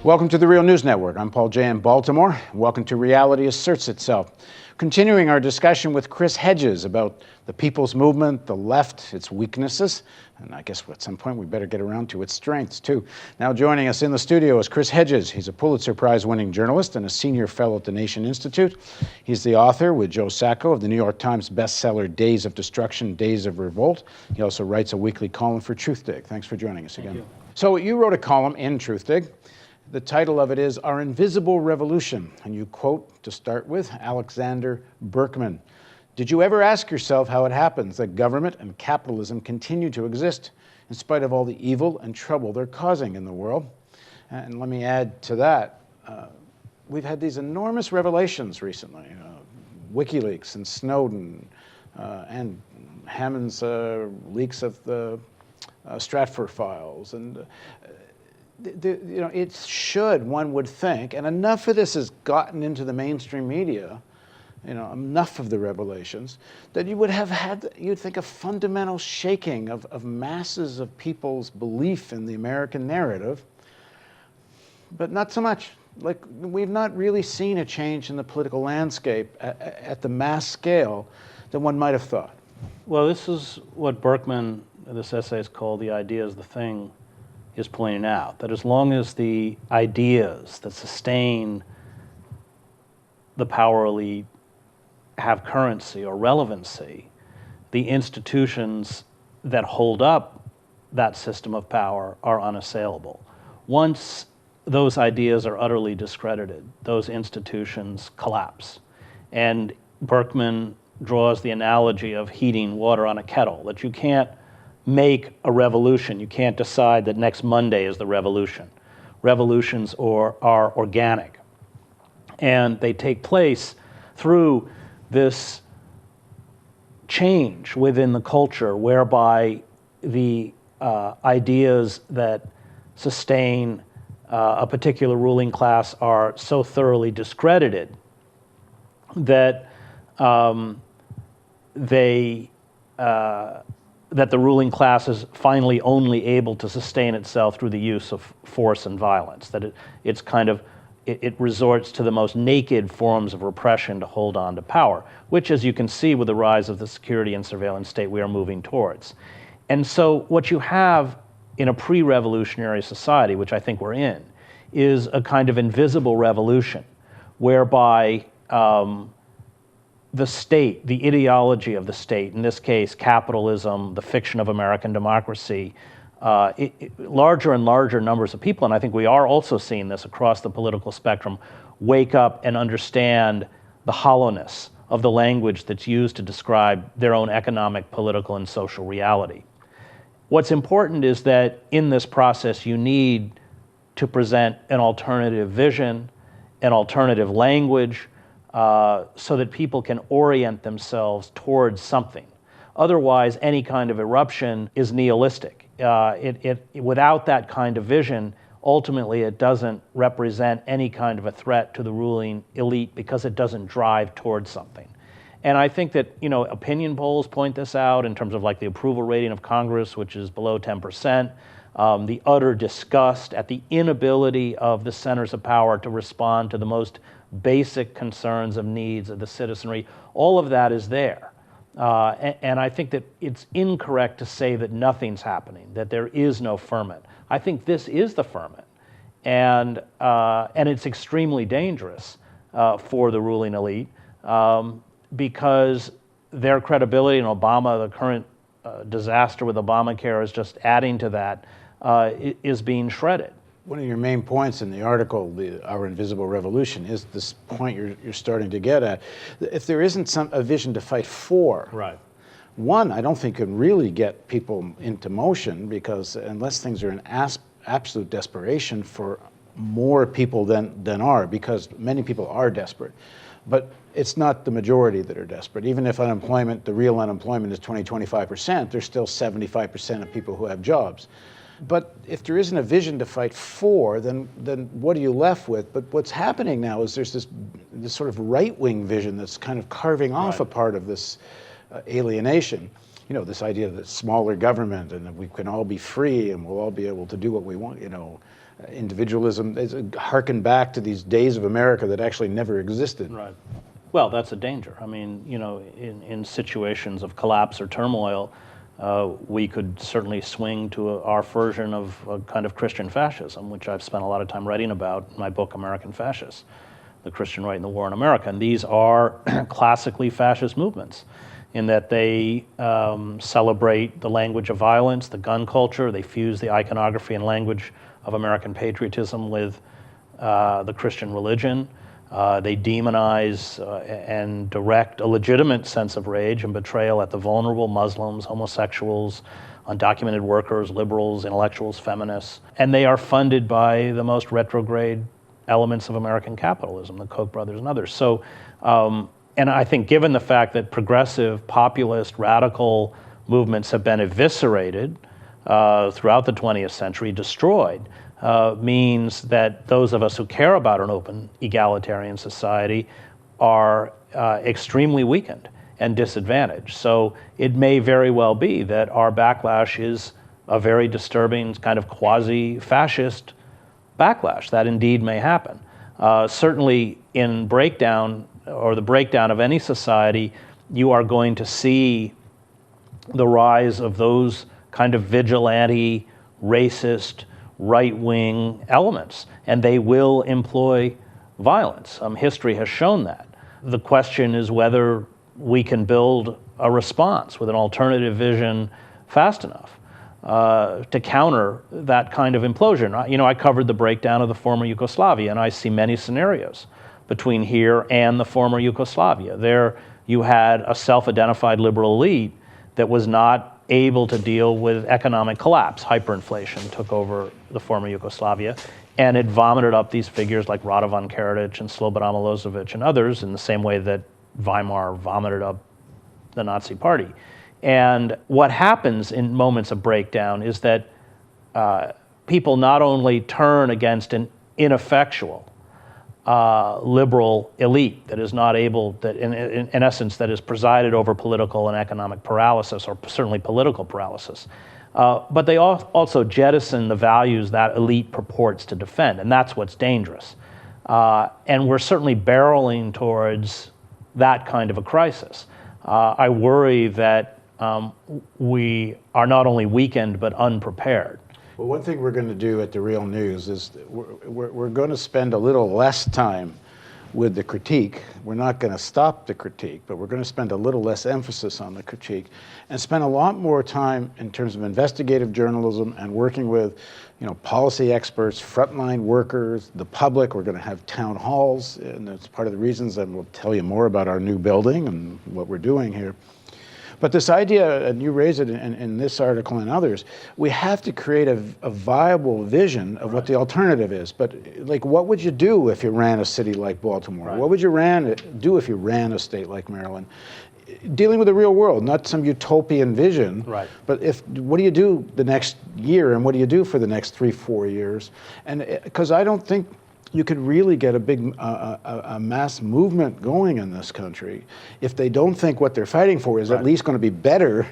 Welcome to the Real News Network. I'm Paul Jay in Baltimore. Welcome to Reality Asserts Itself. Continuing our discussion with Chris Hedges about the people's movement, the left, its weaknesses, and I guess at some point we better get around to its strengths too. Now joining us in the studio is Chris Hedges. He's a Pulitzer Prize-winning journalist and a senior fellow at the Nation Institute. He's the author, with Joe Sacco, of the New York Times bestseller Days of Destruction, Days of Revolt. He also writes a weekly column for Truthdig. Thanks for joining us again. Thank you. So you wrote a column in Truthdig. The title of it is Our Invisible Revolution, and you quote, to start with, Alexander Berkman. Did you ever ask yourself how it happens that government and capitalism continue to exist in spite of all the evil and trouble they're causing in the world? And let me add to that, we've had these enormous revelations recently, WikiLeaks and Snowden, and Hammond's leaks of the Stratford files, and it should, one would think, and enough of this has gotten into the mainstream media, enough of the revelations, that you would have had, you'd think, a fundamental shaking of masses of people's belief in the American narrative, but not so much. Like, we've not really seen a change in the political landscape at the mass scale that one might have thought. Well, this is what Berkman, this essay is called The Idea is the Thing, is pointing out, that as long as the ideas that sustain the power elite have currency or relevancy, the institutions that hold up that system of power are unassailable. Once those ideas are utterly discredited, those institutions collapse. And Berkman draws the analogy of heating water on a kettle, that you can't make a revolution. You can't decide that next Monday is the revolution. Revolutions are organic, and they take place through this change within the culture whereby the ideas that sustain a particular ruling class are so thoroughly discredited that that the ruling class is finally only able to sustain itself through the use of force and violence, that it resorts to the most naked forms of repression to hold on to power, which, as you can see with the rise of the security and surveillance state, we are moving towards. And so what you have in a pre-revolutionary society, which I think we're in, is a kind of invisible revolution whereby the state, the ideology of the state, in this case capitalism, the fiction of American democracy, larger and larger numbers of people, and I think we are also seeing this across the political spectrum, wake up and understand the hollowness of the language that's used to describe their own economic, political, and social reality. What's important is that in this process you need to present an alternative vision, an alternative language, so that people can orient themselves towards something. Otherwise, any kind of eruption is nihilistic. Without that kind of vision, ultimately it doesn't represent any kind of a threat to the ruling elite because it doesn't drive towards something. And I think that, opinion polls point this out in terms of like the approval rating of Congress, which is below 10%, the utter disgust at the inability of the centers of power to respond to the most basic concerns of needs of the citizenry. All of that is there. And I think that it's incorrect to say that nothing's happening, that there is no ferment. I think this is the ferment. And it's extremely dangerous for the ruling elite because their credibility, and Obama, the current disaster with Obamacare is just adding to that, is being shredded. One of your main points in the article, Our Invisible Revolution, is this point you're starting to get at. If there isn't a vision to fight for, right. One, I don't think can really get people into motion, because unless things are in absolute desperation for more people than are, because many people are desperate. But it's not the majority that are desperate. Even if unemployment, the real unemployment is 20-25%, there's still 75% of people who have jobs. But if there isn't a vision to fight for, then what are you left with? But what's happening now is there's this sort of right-wing vision that's kind of carving off a part of this alienation. You know, this idea that smaller government and that we can all be free and we'll all be able to do what we want, you know. individualism. It's harken back to these days of America that actually never existed. Right. Well, that's a danger. I mean, in situations of collapse or turmoil, we could certainly swing to our version of a kind of Christian fascism, which I've spent a lot of time writing about in my book, American Fascists, The Christian Right and the War in America. And these are classically fascist movements in that they celebrate the language of violence, the gun culture. They fuse the iconography and language of American patriotism with the Christian religion. They demonize and direct a legitimate sense of rage and betrayal at the vulnerable Muslims, homosexuals, undocumented workers, liberals, intellectuals, feminists. And they are funded by the most retrograde elements of American capitalism, the Koch brothers and others. So, and I think given the fact that progressive, populist, radical movements have been eviscerated throughout the 20th century, destroyed, means that those of us who care about an open, egalitarian society are extremely weakened and disadvantaged. So it may very well be that our backlash is a very disturbing kind of quasi-fascist backlash. That indeed may happen. Certainly in breakdown, or the breakdown of any society, you are going to see the rise of those kind of vigilante, racist, right-wing elements, and they will employ violence. History has shown that. The question is whether we can build a response with an alternative vision fast enough to counter that kind of implosion. I covered the breakdown of the former Yugoslavia, and I see many scenarios between here and the former Yugoslavia. There you had a self-identified liberal elite that was not able to deal with economic collapse. Hyperinflation took over the former Yugoslavia, and it vomited up these figures like Radovan Karadzic and Slobodan Milosevic and others in the same way that Weimar vomited up the Nazi Party. And what happens in moments of breakdown is that people not only turn against an ineffectual liberal elite that is not able, that in essence, that is presided over political and economic paralysis, or certainly political paralysis. But they also jettison the values that elite purports to defend, and that's what's dangerous. And we're certainly barreling towards that kind of a crisis. I worry that we are not only weakened, but unprepared. Well, one thing we're going to do at The Real News is we're going to spend a little less time with the critique. We're not going to stop the critique, but we're going to spend a little less emphasis on the critique and spend a lot more time in terms of investigative journalism and working with, policy experts, frontline workers, the public. We're going to have town halls, and that's part of the reasons, and we'll tell you more about our new building and what we're doing here. But this idea, and you raise it in this article and others, we have to create a viable vision of what the alternative is. But what would you do if you ran a city like Baltimore? Right. What would you do if you ran a state like Maryland? Dealing with the real world, not some utopian vision. Right. But what do you do the next year, and what do you do for the next 3-4 years? And because I don't think you could really get a big a mass movement going in this country if they don't think what they're fighting for is at least going to be better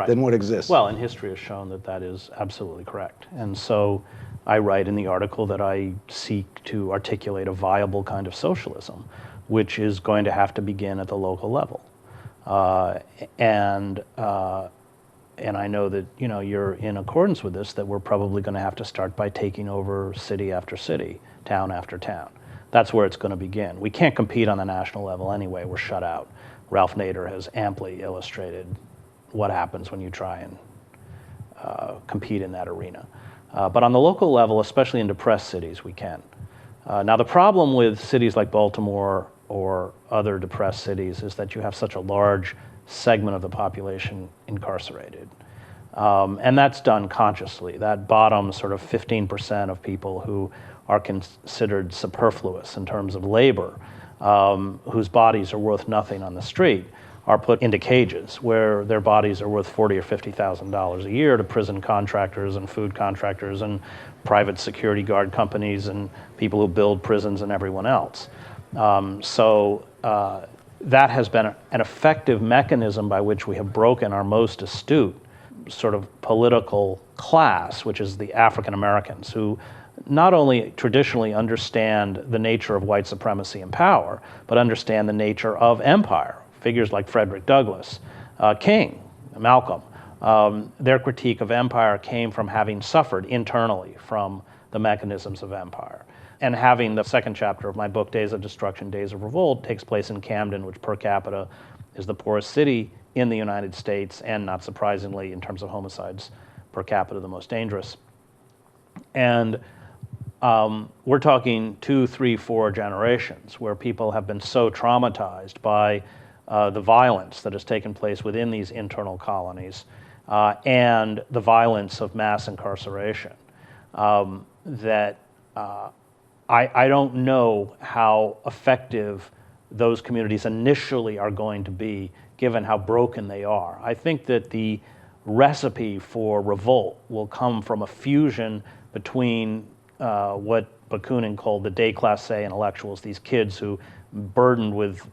than what exists. Well, and history has shown that that is absolutely correct. And so I write in the article that I seek to articulate a viable kind of socialism, which is going to have to begin at the local level. And I know that you're in accordance with this, that we're probably going to have to start by taking over city after city, town after town. That's where it's going to begin. We can't compete on the national level anyway. We're shut out. Ralph Nader has amply illustrated what happens when you try and compete in that arena. But on the local level, especially in depressed cities, we can. Now, the problem with cities like Baltimore or other depressed cities is that you have such a large segment of the population incarcerated. And that's done consciously. That bottom sort of 15% of people who are considered superfluous in terms of labor, whose bodies are worth nothing on the street, are put into cages where their bodies are worth $40,000 or $50,000 a year to prison contractors and food contractors and private security guard companies and people who build prisons and everyone else. So that has been an effective mechanism by which we have broken our most astute sort of political class, which is the African Americans, who not only traditionally understand the nature of white supremacy and power, but understand the nature of empire. Figures like Frederick Douglass, King, Malcolm, their critique of empire came from having suffered internally from the mechanisms of empire. And having the second chapter of my book, Days of Destruction, Days of Revolt, takes place in Camden, which per capita is the poorest city in the United States, and not surprisingly, in terms of homicides per capita, the most dangerous. And we're talking 2, 3, 4 generations where people have been so traumatized by the violence that has taken place within these internal colonies and the violence of mass incarceration that I don't know how effective those communities initially are going to be, given how broken they are. I think that the recipe for revolt will come from a fusion between what Bakunin called the déclassé intellectuals, these kids who, burdened with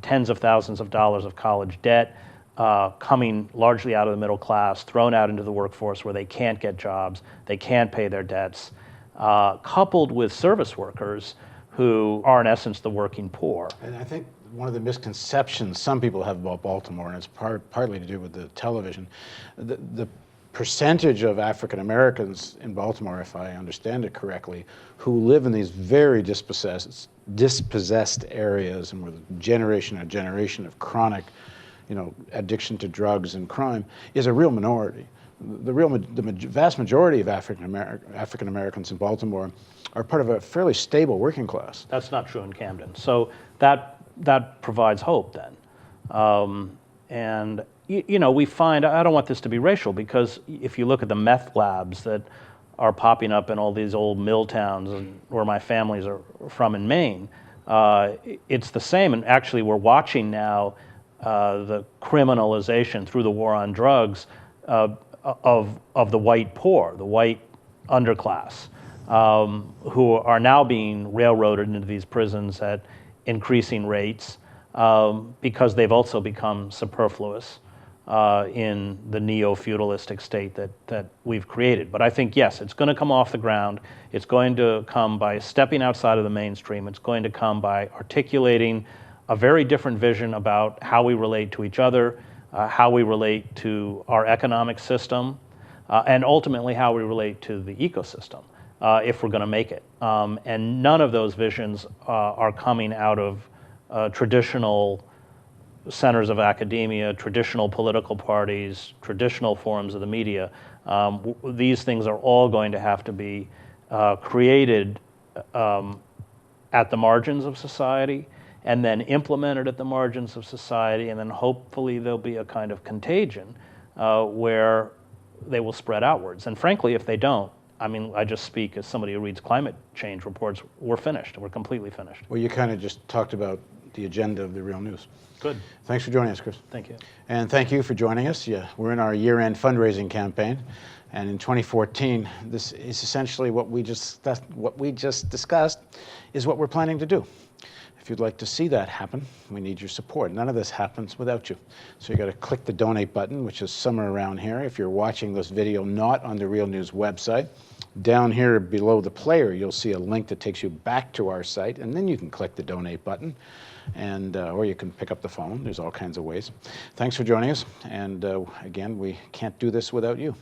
tens of thousands of dollars of college debt, coming largely out of the middle class, thrown out into the workforce where they can't get jobs, they can't pay their debts, coupled with service workers who are in essence the working poor. And I think one of the misconceptions some people have about Baltimore, and it's partly to do with the television, the percentage of African Americans in Baltimore, if I understand it correctly, who live in these very dispossessed areas and with generation after generation of chronic, addiction to drugs and crime, is a real minority. The vast majority of African Americans in Baltimore are part of a fairly stable working class. That's not true in Camden. So that provides hope then. And we find, I don't want this to be racial, because if you look at the meth labs that are popping up in all these old mill towns where my families are from in Maine, it's the same. And actually we're watching now the criminalization through the war on drugs of the white poor, the white underclass, who are now being railroaded into these prisons at increasing rates because they've also become superfluous in the neo-feudalistic state that we've created. But I think, yes, it's going to come off the ground. It's going to come by stepping outside of the mainstream. It's going to come by articulating a very different vision about how we relate to each other, how we relate to our economic system, and ultimately how we relate to the ecosystem, if we're going to make it. And none of those visions are coming out of traditional centers of academia, traditional political parties, traditional forms of the media. These things are all going to have to be created at the margins of society, and then implemented at the margins of society, and then hopefully there'll be a kind of contagion where they will spread outwards. And frankly, if they don't, I just speak as somebody who reads climate change reports, we're finished. We're completely finished. Well, you kind of just talked about the agenda of the Real News. Good. Thanks for joining us, Chris. Thank you. And thank you for joining us. Yeah, we're in our year-end fundraising campaign. And in 2014, this is essentially what we just discussed is what we're planning to do. If you'd like to see that happen, we need your support. None of this happens without you. So you got to click the donate button, which is somewhere around here. If you're watching this video not on the Real News website, down here below the player, you'll see a link that takes you back to our site, and then you can click the donate button, and or you can pick up the phone. There's all kinds of ways. Thanks for joining us, and again, we can't do this without you.